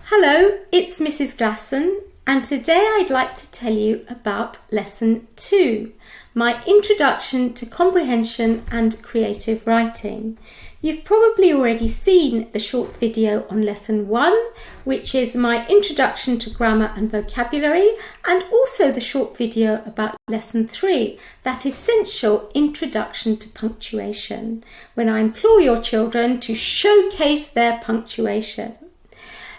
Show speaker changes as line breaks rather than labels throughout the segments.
Hello, it's Mrs. Glasson, and today I'd like to tell you about Lesson 2, my Introduction to Comprehension and Creative Writing. You've probably already seen the short video on Lesson 1, which is my Introduction to Grammar and Vocabulary, and also the short video about Lesson 3, that essential Introduction to Punctuation, when I implore your children to showcase their punctuation.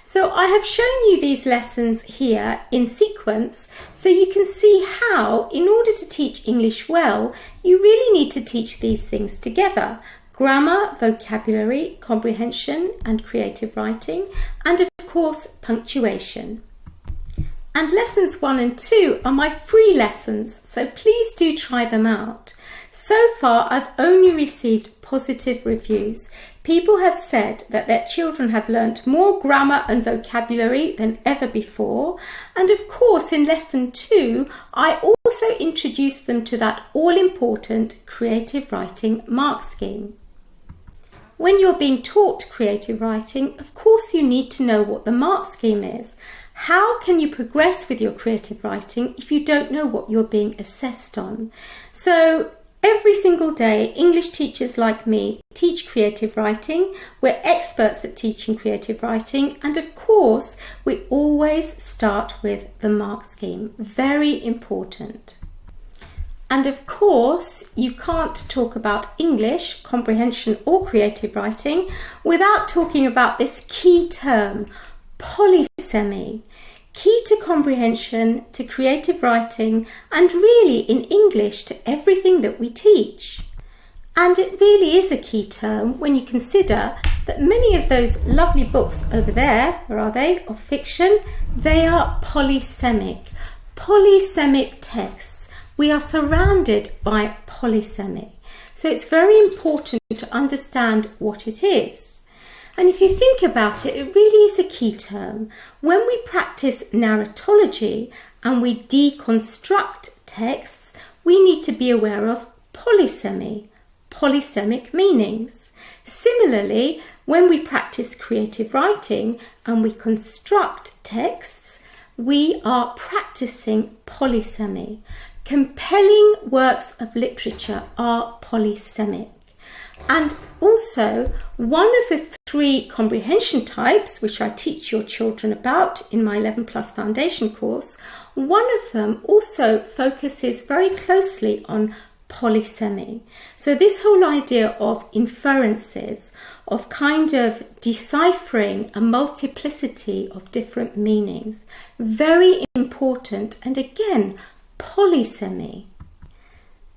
So I have shown you these lessons here in sequence so you can see how, in order to teach English well, you really need to teach these things together: grammar, vocabulary, comprehension and creative writing, and of course punctuation. And lessons 1 and 2 are my free lessons, so please do try them out. So far I've only received positive reviews. People have said that their children have learnt more grammar and vocabulary than ever before. And of course, in Lesson 2, I also introduced them to that all-important creative writing mark scheme. When you're being taught creative writing, of course you need to know what the mark scheme is. How can you progress with your creative writing if you don't know what you're being assessed on? So every single day, English teachers like me teach creative writing. We're experts at teaching creative writing, and of course, we always start with the mark scheme. Very important. And of course, you can't talk about English, comprehension or creative writing without talking about this key term, polysemy. Key to comprehension, to creative writing, and really in English to everything that we teach. And it really is a key term when you consider that many of those lovely books over there, where are they, of fiction, they are polysemic. Polysemic texts. We are surrounded by polysemy. So it's very important to understand what it is. And if you think about it, it really is a key term. When we practice narratology and we deconstruct texts, we need to be aware of polysemy, polysemic meanings. Similarly, when we practice creative writing and we construct texts, we are practicing polysemy. Compelling works of literature are polysemic. And also, one of the 3 comprehension types, which I teach your children about in my 11 Plus Foundation course, one of them also focuses very closely on polysemy. So this whole idea of inferences, of kind of deciphering a multiplicity of different meanings, very important, and again, polysemy.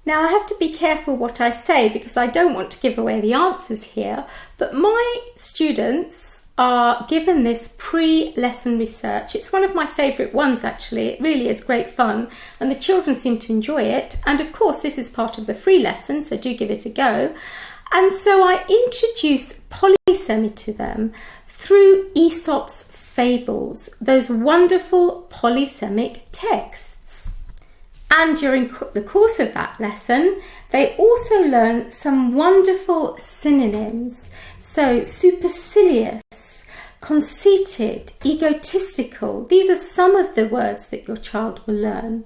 Now I have to be careful what I say because I don't want to give away the answers here, but my students are given this pre-lesson research. It's one of my favourite ones actually. It really is great fun and the children seem to enjoy it. And of course this is part of the free lesson, so do give it a go. And so I introduce polysemy to them through Aesop's fables, those wonderful polysemic texts. And during the course of that lesson, they also learn some wonderful synonyms. So supercilious, conceited, egotistical. These are some of the words that your child will learn,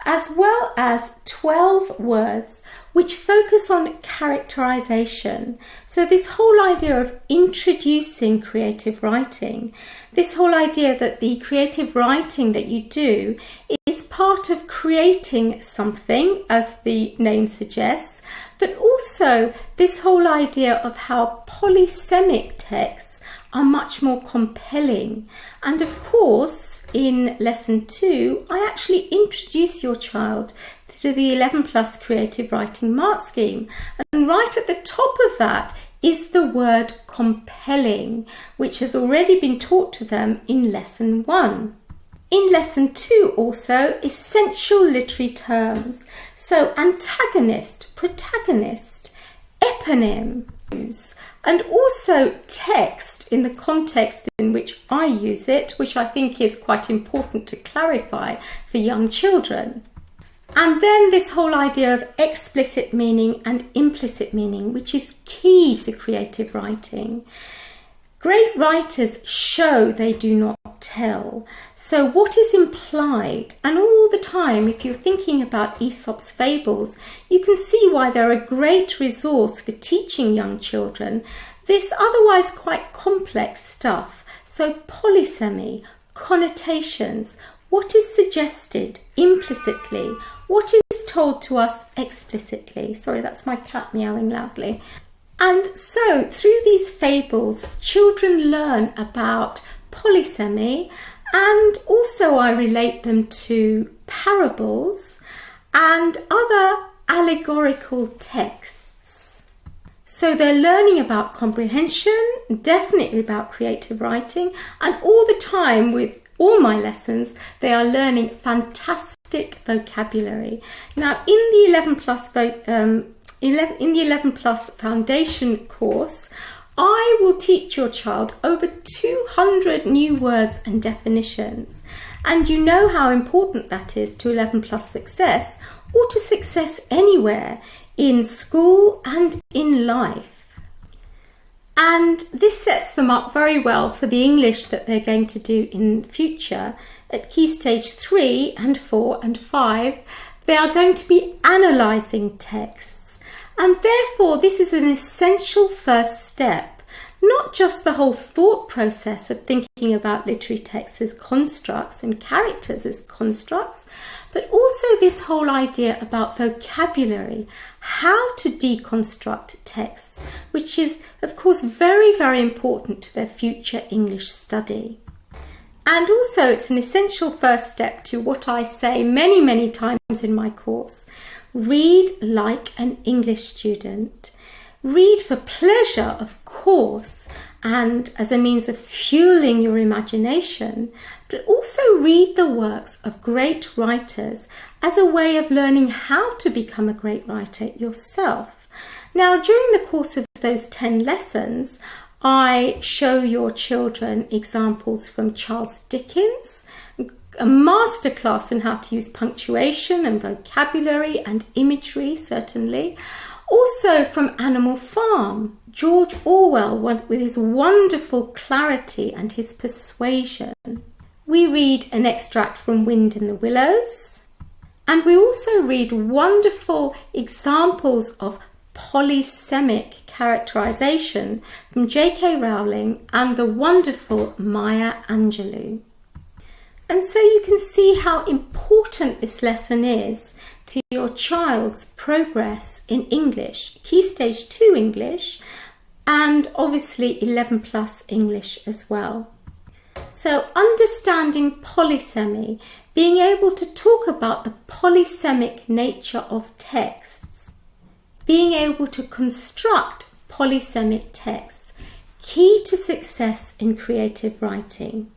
as well as 12 words which focus on characterization. So this whole idea of introducing creative writing, this whole idea that the creative writing that you do is part of creating something, as the name suggests, but also this whole idea of how polysemic texts are much more compelling. And of course, in Lesson 2, I actually introduce your child to the 11 Plus Creative Writing Mark Scheme. And right at the top of that is the word compelling, which has already been taught to them in Lesson 1. In Lesson 2 also, essential literary terms. So antagonist, protagonist, eponym, and also text in the context in which I use it, which I think is quite important to clarify for young children. And then this whole idea of explicit meaning and implicit meaning, which is key to creative writing. Great writers show they do not not tell. So what is implied? And all the time, if you're thinking about Aesop's fables, you can see why they're a great resource for teaching young children this otherwise quite complex stuff. So polysemy, connotations, what is suggested implicitly, what is told to us explicitly. Sorry, that's my cat meowing loudly. And so through these fables, children learn about polysemy, and also I relate them to parables and other allegorical texts. So they're learning about comprehension, definitely about creative writing, and all the time with all my lessons, they are learning fantastic vocabulary. Now, in the 11 plus foundation course, I will teach your child over 200 new words and definitions. And you know how important that is to 11 plus success, or to success anywhere in school and in life. And this sets them up very well for the English that they're going to do in the future. At Key Stage 3 and 4 and 5, they are going to be analysing texts. And therefore, this is an essential first step. Not just the whole thought process of thinking about literary texts as constructs and characters as constructs, but also this whole idea about vocabulary, how to deconstruct texts, which is, of course, very, very important to their future English study. And also it's an essential first step to what I say many, many times in my course. Read like an English student. Read for pleasure, of course, and as a means of fueling your imagination, but also read the works of great writers as a way of learning how to become a great writer yourself. Now, during the course of those 10 lessons, I show your children examples from Charles Dickens, a masterclass in how to use punctuation and vocabulary and imagery, certainly. Also from Animal Farm, George Orwell with his wonderful clarity and his persuasion. We read an extract from Wind in the Willows, and we also read wonderful examples of polysemic characterization from J.K. Rowling and the wonderful Maya Angelou. And so you can see how important this lesson is to your child's progress in English, Key Stage 2 English, and obviously 11 plus English as well. So understanding polysemy, being able to talk about the polysemic nature of texts, being able to construct polysemic texts, key to success in creative writing,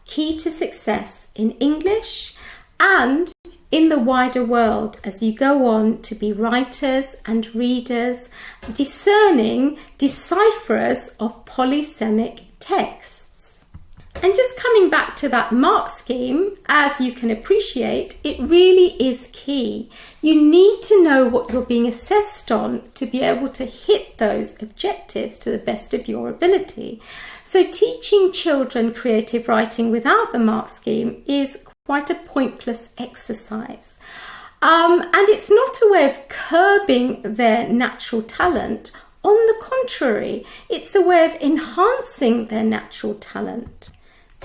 key to success in English and in the wider world as you go on to be writers and readers, discerning decipherers of polysemic texts. And just coming back to that mark scheme, as you can appreciate, it really is key. You need to know what you're being assessed on to be able to hit those objectives to the best of your ability. So teaching children creative writing without the mark scheme is quite a pointless exercise. And it's not a way of curbing their natural talent. On the contrary, it's a way of enhancing their natural talent.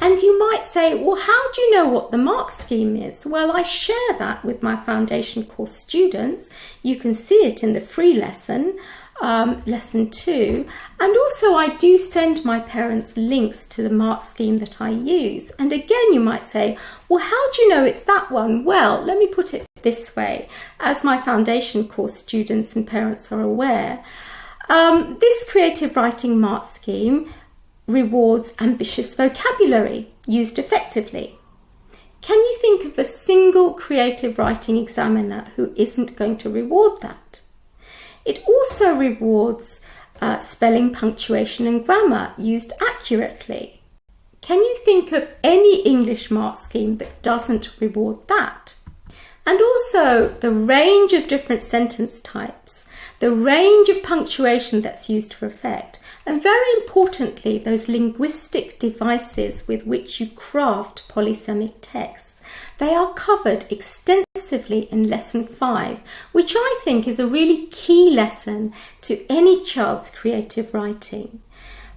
And you might say, well, how do you know what the mark scheme is? Well, I share that with my foundation course students. You can see it in the free lesson, lesson 2. And also I do send my parents links to the mark scheme that I use. And again, you might say, well, how do you know it's that one? Well, let me put it this way. As my foundation course students and parents are aware, this creative writing mark scheme rewards ambitious vocabulary used effectively. Can you think of a single creative writing examiner who isn't going to reward that? It also rewards spelling, punctuation and grammar used accurately. Can you think of any English mark scheme that doesn't reward that? And also the range of different sentence types, the range of punctuation that's used for effect, And very importantly, those linguistic devices with which you craft polysemic texts. They are covered extensively in Lesson 5, which I think is a really key lesson to any child's creative writing.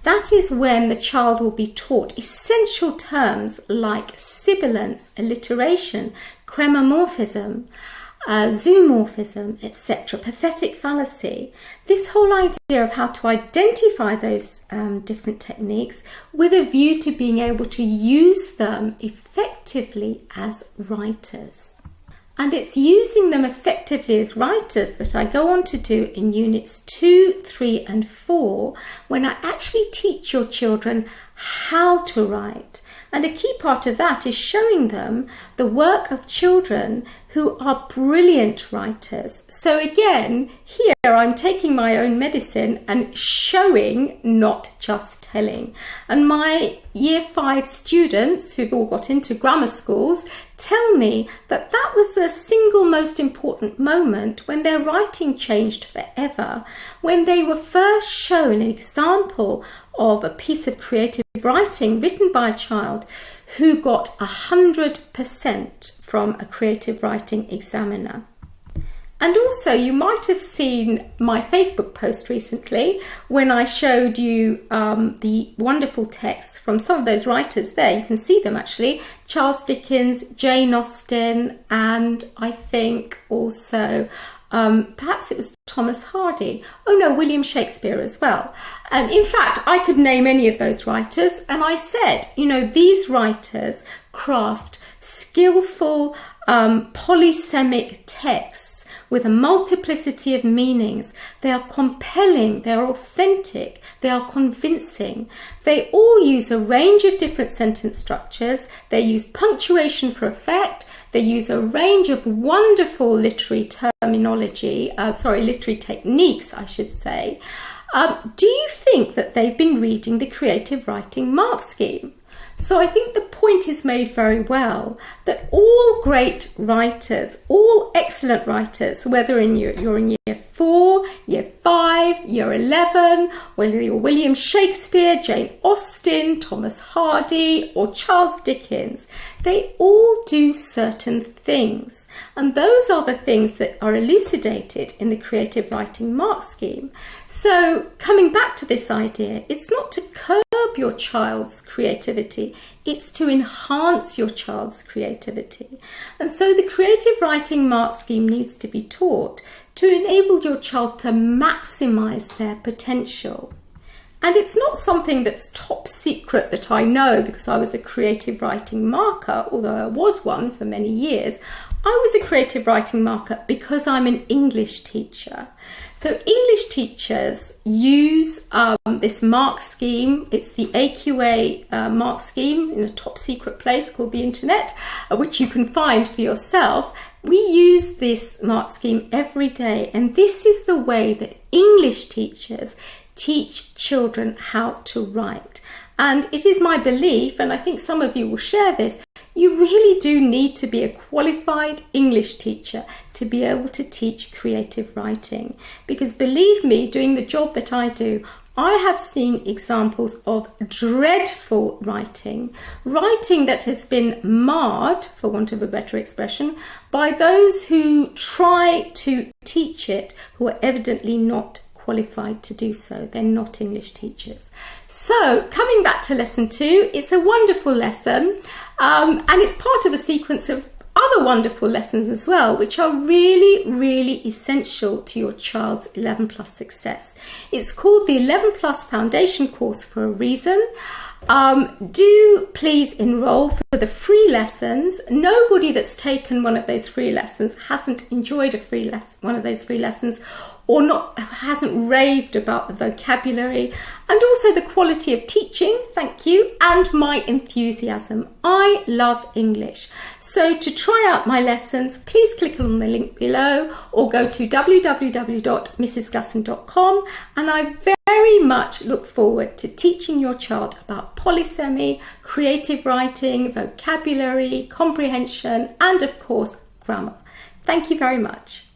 That is when the child will be taught essential terms like sibilance, alliteration, chromomorphism, zoomorphism, etc., pathetic fallacy. This whole idea of how to identify those different techniques with a view to being able to use them effectively as writers. And it's using them effectively as writers that I go on to do in Units 2, 3 and 4, when I actually teach your children how to write. And a key part of that is showing them the work of children who are brilliant writers. So again, here I'm taking my own medicine and showing, not just telling. And my Year 5 students, who've all got into grammar schools, tell me that that was the single most important moment when their writing changed forever, when they were first shown an example of a piece of creative writing written by a child who got 100% from a creative writing examiner. And also, you might have seen my Facebook post recently when I showed you the wonderful texts from some of those writers there. You can see them actually. Charles Dickens, Jane Austen, and I think also perhaps it was Thomas Hardy. Oh no, William Shakespeare as well. And in fact, I could name any of those writers. And I said, you know, these writers craft skillful polysemic texts with a multiplicity of meanings. They are compelling, they are authentic, they are convincing. They all use a range of different sentence structures. They use punctuation for effect. They use a range of wonderful literary literary techniques, I should say. Do you think that they've been reading the creative writing mark scheme? So I think the point is made very well that all great writers, all excellent writers, whether you're in Year 4, Year 5, Year 11, whether you're William Shakespeare, Jane Austen, Thomas Hardy or Charles Dickens, they all do certain things. And those are the things that are elucidated in the creative writing mark scheme. So coming back to this idea, it's not to curb your child's creativity, it's to enhance your child's creativity. And so the creative writing mark scheme needs to be taught to enable your child to maximize their potential. And it's not something that's top secret that I know because I was a creative writing marker, although I was one for many years. I was a creative writing marker because I'm an English teacher. So English teachers use this mark scheme. It's the AQA mark scheme in a top secret place called the internet, which you can find for yourself. We use this mark scheme every day, and this is the way that English teachers teach children how to write. And it is my belief, and I think some of you will share this, you really do need to be a qualified English teacher to be able to teach creative writing. Because believe me, doing the job that I do, I have seen examples of dreadful writing that has been marred, for want of a better expression, by those who try to teach it who are evidently not qualified to do so. They're not English teachers. So coming back to lesson 2, it's a wonderful lesson and it's part of a sequence of other wonderful lessons as well, which are really, really essential to your child's 11 plus success. It's called the 11 plus foundation course for a reason. Do please enroll for the free lessons. Nobody that's taken one of those free lessons hasn't enjoyed one of those free lessons or hasn't raved about the vocabulary and also the quality of teaching, thank you, and my enthusiasm. I love English. So to try out my lessons, please click on the link below or go to www.mrsglasson.com, and I very much look forward to teaching your child about polysemy, creative writing, vocabulary, comprehension, and of course, grammar. Thank you very much.